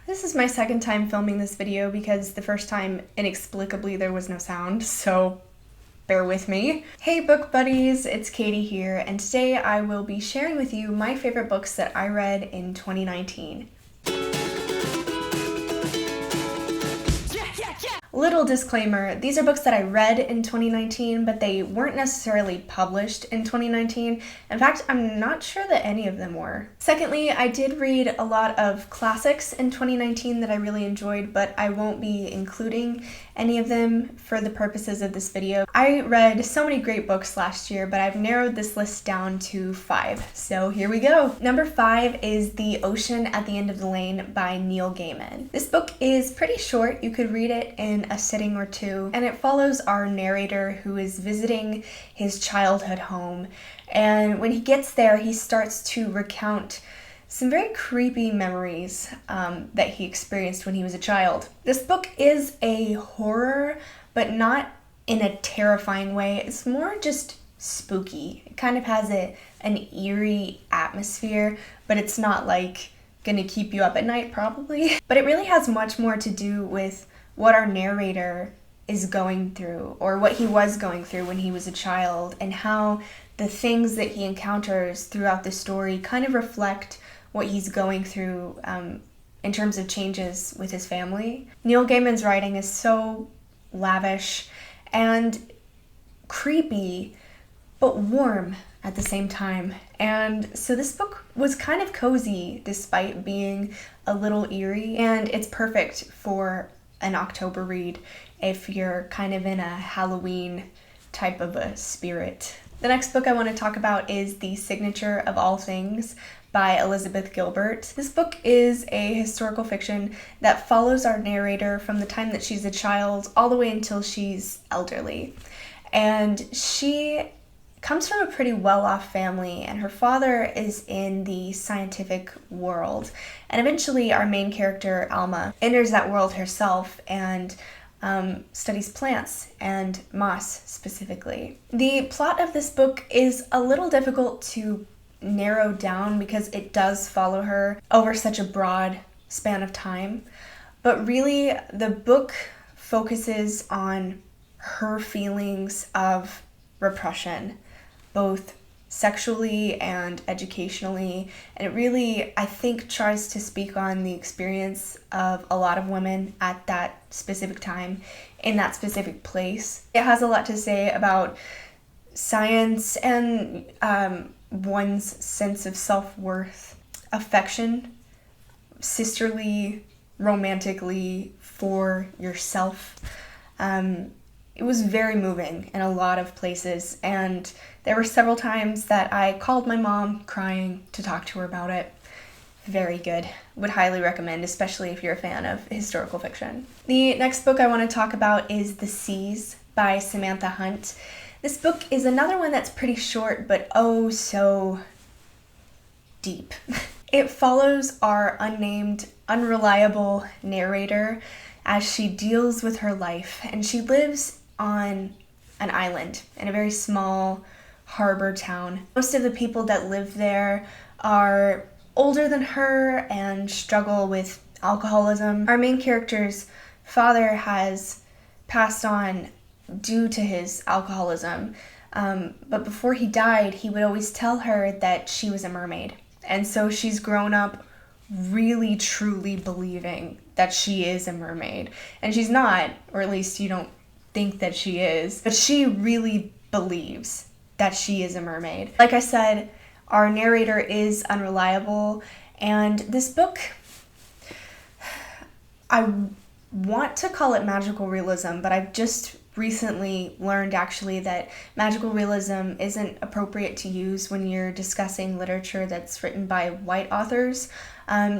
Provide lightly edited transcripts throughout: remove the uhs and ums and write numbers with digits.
This is my second time filming this video because the first time, inexplicably, there was no sound, so bear with me. Hey book buddies, it's Katy here, and today I will be sharing with you my favorite books that I read in 2019. Little disclaimer, these are books that I read in 2019, but they weren't necessarily published in 2019. In fact, I'm not sure that any of them were. Secondly, I did read a lot of classics in 2019 that I really enjoyed, but I won't be including any of them for the purposes of this video. I read so many great books last year, but I've narrowed this list down to 5. So here we go. Number 5 is The Ocean at the End of the Lane by Neil Gaiman. This book is pretty short. You could read it in a sitting or two, and it follows our narrator who is visiting his childhood home. And when he gets there, he starts to recount some very creepy memories that he experienced when he was a child. This book is a horror, but not in a terrifying way. It's more just spooky. It kind of has an eerie atmosphere, but it's not like gonna keep you up at night probably. But it really has much more to do with what our narrator is going through, or what he was going through when he was a child, and how the things that he encounters throughout the story kind of reflect what he's going through in terms of changes with his family. Neil Gaiman's writing is so lavish and creepy, but warm at the same time. And so this book was kind of cozy despite being a little eerie, and it's perfect for an October read if you're kind of in a Halloween type of a spirit. The next book I want to talk about is The Signature of All Things by Elizabeth Gilbert. This book is a historical fiction that follows our narrator from the time that she's a child all the way until she's elderly. And she comes from a pretty well-off family, and her father is in the scientific world. And eventually our main character, Alma, enters that world herself and studies plants and moss specifically. The plot of this book is a little difficult to narrow down because it does follow her over such a broad span of time. But really, the book focuses on her feelings of repression, both sexually and educationally, and it really, I think, tries to speak on the experience of a lot of women at that specific time in that specific place. It has a lot to say about science and one's sense of self-worth, affection, sisterly, romantically, for yourself. It was very moving in a lot of places, and there were several times that I called my mom crying to talk to her about it. Very good. Would highly recommend, especially if you're a fan of historical fiction. The next book I want to talk about is The Seas by Samantha Hunt. This book is another one that's pretty short, but oh so deep. It follows our unnamed, unreliable narrator as she deals with her life, and she lives on an island in a very small harbor town. Most of the people that live there are older than her and struggle with alcoholism. Our main character's father has passed on due to his alcoholism, but before he died, he would always tell her that she was a mermaid. And so she's grown up really truly believing that she is a mermaid. And she's not, or at least you don't think that she is, but she really believes that she is a mermaid. Like I said, our narrator is unreliable, and this book, I want to call it magical realism, but I've just recently learned actually that magical realism isn't appropriate to use when you're discussing literature that's written by white authors.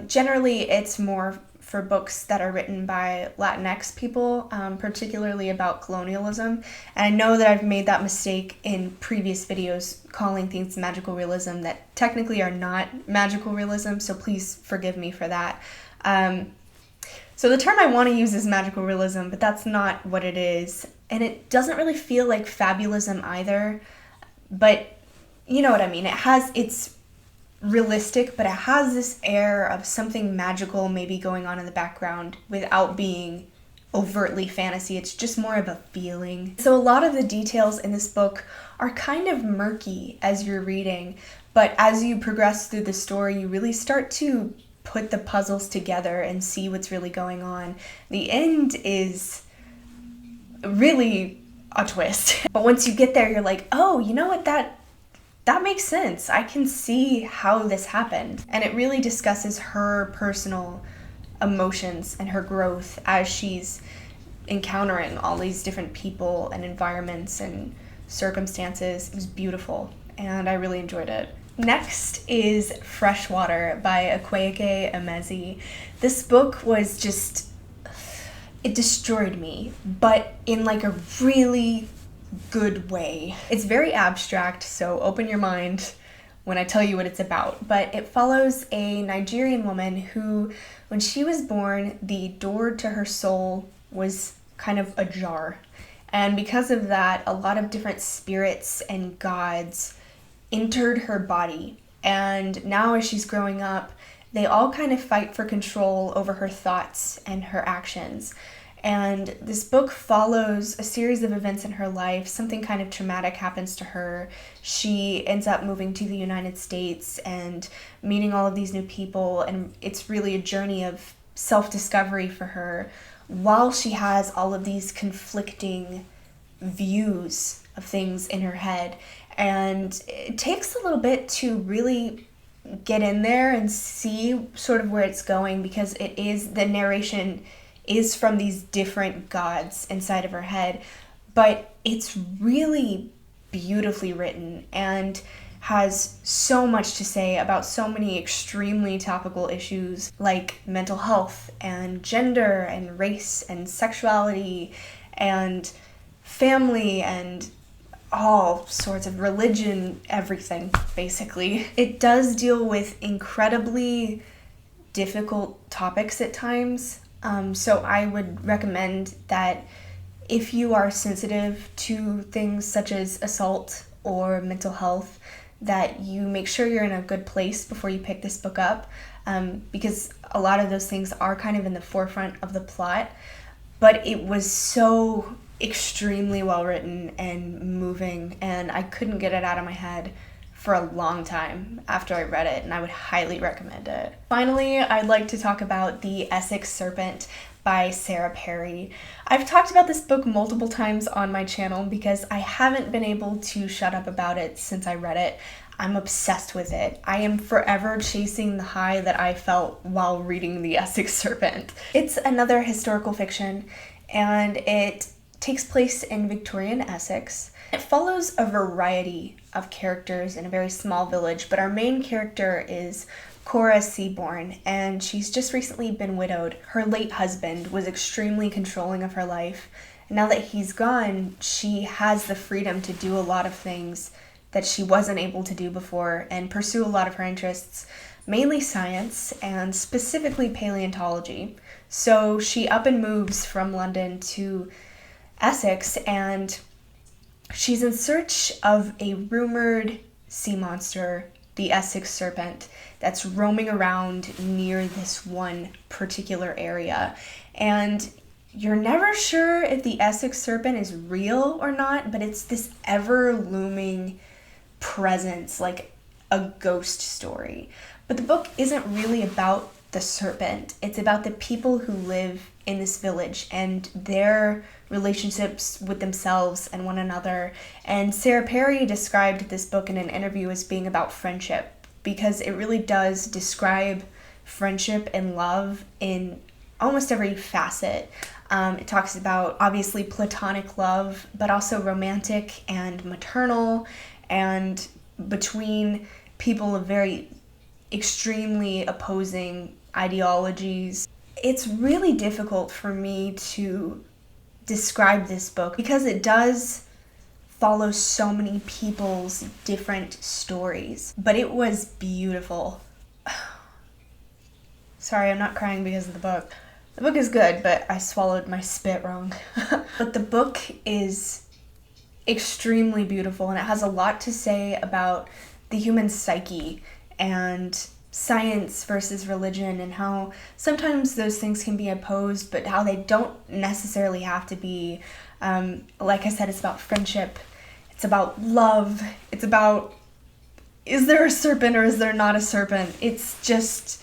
Generally, it's more for books that are written by Latinx people, particularly about colonialism. And I know that I've made that mistake in previous videos, calling things magical realism that technically are not magical realism, so please forgive me for that. So the term I want to use is magical realism, but that's not what it is. And it doesn't really feel like fabulism either, but you know what I mean. It has its realistic, but it has this air of something magical maybe going on in the background without being overtly fantasy. It's just more of a feeling. So a lot of the details in this book are kind of murky as you're reading, but as you progress through the story, you really start to put the puzzles together and see what's really going on. The end is really a twist. But once you get there, you're like, oh, you know what, that makes sense. I can see how this happened. And it really discusses her personal emotions and her growth as she's encountering all these different people and environments and circumstances. It was beautiful, and I really enjoyed it. Next is Freshwater by Akwaeke Emezi. This book was just, it destroyed me, but in like a really good way. It's very abstract, so open your mind when I tell you what it's about. But it follows a Nigerian woman who, when she was born, the door to her soul was kind of ajar. And because of that, a lot of different spirits and gods entered her body. And now as she's growing up, they all kind of fight for control over her thoughts and her actions. And this book follows a series of events in her life. Something kind of traumatic happens to her. She ends up moving to the United States and meeting all of these new people, and it's really a journey of self-discovery for her while she has all of these conflicting views of things in her head. And it takes a little bit to really get in there and see sort of where it's going, because the narration is from these different gods inside of her head, but it's really beautifully written and has so much to say about so many extremely topical issues like mental health and gender and race and sexuality and family and all sorts of religion, everything, basically. It does deal with incredibly difficult topics at times. So I would recommend that if you are sensitive to things such as assault or mental health, that you make sure you're in a good place before you pick this book up, because a lot of those things are kind of in the forefront of the plot. But it was so extremely well written and moving, and I couldn't get it out of my head for a long time after I read it, and I would highly recommend it. Finally, I'd like to talk about The Essex Serpent by Sarah Perry. I've talked about this book multiple times on my channel because I haven't been able to shut up about it since I read it. I'm obsessed with it. I am forever chasing the high that I felt while reading The Essex Serpent. It's another historical fiction, and it takes place in Victorian Essex. It follows a variety of characters in a very small village, but our main character is Cora Seaborn, and she's just recently been widowed. Her late husband was extremely controlling of her life, and now that he's gone, she has the freedom to do a lot of things that she wasn't able to do before and pursue a lot of her interests, mainly science and specifically paleontology. So she up and moves from London to Essex, and she's in search of a rumored sea monster, the Essex Serpent, that's roaming around near this one particular area. And you're never sure if the Essex Serpent is real or not, but it's this ever-looming presence, like a ghost story. But the book isn't really about the serpent. It's about the people who live in this village and their relationships with themselves and one another. And Sarah Perry described this book in an interview as being about friendship, because it really does describe friendship and love in almost every facet. It talks about obviously platonic love, but also romantic and maternal, and between people of very extremely opposing ideologies. It's really difficult for me to describe this book because it does follow so many people's different stories, but it was beautiful. Sorry, I'm not crying because of the book. The book is good, but I swallowed my spit wrong. But the book is extremely beautiful, and it has a lot to say about the human psyche and science versus religion, and how sometimes those things can be opposed, but how they don't necessarily have to be. Like I said, it's about friendship, it's about love, it's about, is there a serpent or is there not a serpent? It's just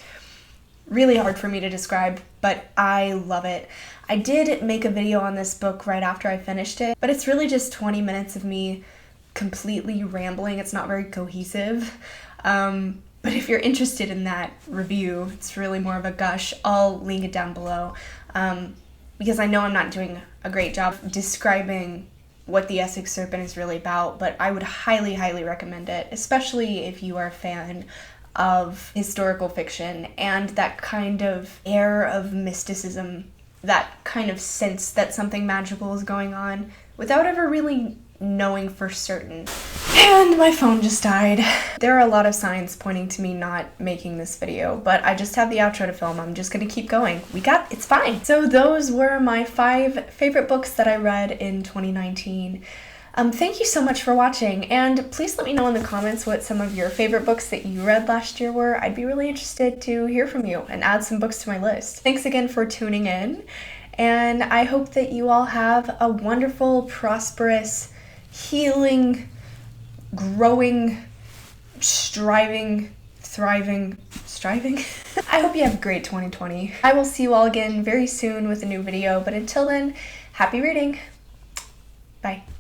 really hard for me to describe, but I love it. I did make a video on this book right after I finished it, but it's really just 20 minutes of me completely rambling. It's not very cohesive. But if you're interested in that review, it's really more of a gush. I'll link it down below, because I know I'm not doing a great job describing what the Essex Serpent is really about, but I would highly, highly recommend it, especially if you are a fan of historical fiction and that kind of air of mysticism, that kind of sense that something magical is going on without ever really knowing for certain. And my phone just died. There are a lot of signs pointing to me not making this video, but I just have the outro to film. I'm just gonna keep going. It's fine. So those were my 5 favorite books that I read in 2019. Thank you so much for watching, and please let me know in the comments what some of your favorite books that you read last year were. I'd be really interested to hear from you and add some books to my list. Thanks again for tuning in, and I hope that you all have a wonderful, prosperous, healing, growing, striving. I hope you have a great 2020. I will see you all again very soon with a new video, but until then, happy reading. Bye.